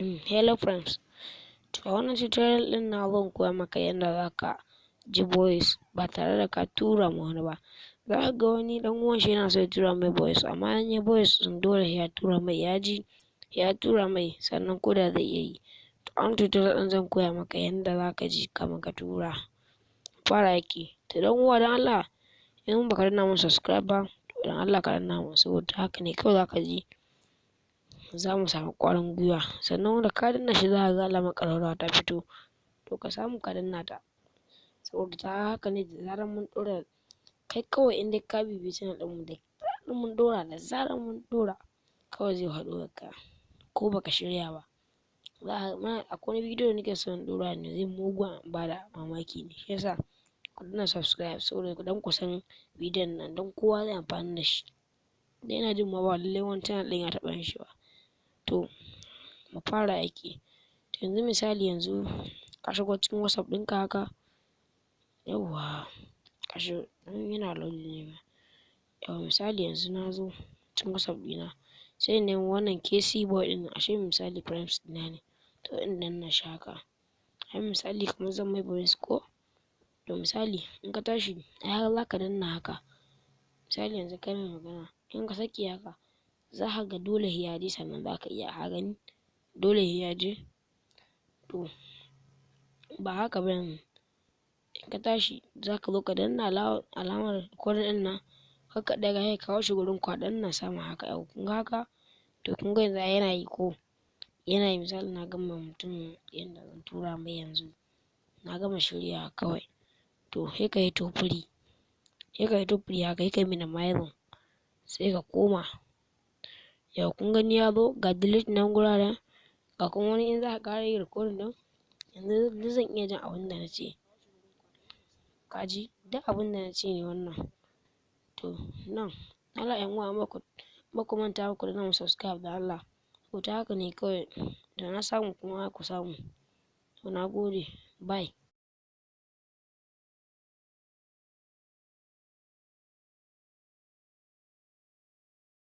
Hello friends, to a wannan tutorial din na zan koya maka yadda zaka ji voice ba tare da ka tura ma wani ba. Za ka ga wani dan uwan shi yana so ya tura mai voice, amma in ya voice din dole ya tura mai, ya tura mai sannan ko da zai iya yi. To a wannan tutorial din zan koya maka yadda zaka ji kamar ka tura. Fara yake, to dan uwa dan Allah in baka danna mun subscribe ba, to dan Allah ka danna mun, saboda haka ne kawai zaka ji za mu samu ƙwarin gwiwa. Sannan wanda ka danna shi za ka ga alamar ƙararrawa ta fito, to ka samu ka danna ta, saboda ta haka ne da zarar mun ɗora kai kawai in dai ka bibiyi channel ɗinmu da zarar mun ɗora kawai zai haɗu ka ko baka shirya ba. Akwai wani bidiyo da nake son in ɗora ne zai mugun bada mamaki ne, shi yasa ku danna subscribe saboda dan ku san bidiyon nan don kowa zai amfani da shi. Da ina jin ma ba lallai wani channel ɗin ya taɓa yin shi ba. To mu fara aiki. To yanzu misali ka shigo cikin WhatsApp ɗinka haka, yawwa yana loading ne. Yawwa misali yanzu na zo cikin WhatsApp ɗina sai in nemi wannan KC boy ɗin, ashe misali friends ɗina ne, to in danna shi haka. Ai misali kamar zan mai voice ko, to misali in ka tashi ai za ka danna haka. Misali yanzu kai mai magana in ka saki haka za ka ga dole sai ya je sannan za ka iya, ka gani dole sai ya je. To ba haka ba yanzu in ka tashi za ka zo ka danna alamar recording ɗin nan, haka daga sai ka kawo shi gurin ku a danna sama haka. Yau kun ga haka, to kun ga yanzu yana yi ko yana yi. Misali na gama mutum yanda zan tura mai yanzu, na gama shiryawa kawai, to sai ka yi tofuri haka, sai ka yi minimizing sai ka koma. Yau kun gani ya zo ga delete nan guraren, ga kuma wani in za ka ƙara yin recording ɗin yanzu zan iya jin abin da na ce. Ka ji duk abin da na ce ne wannan. To nan Allah ƴan uwa baku manta ba ku danna mun subscribe da Allah, to ta haka ne kawai da na samu kuma ku samu. To na gode, bye.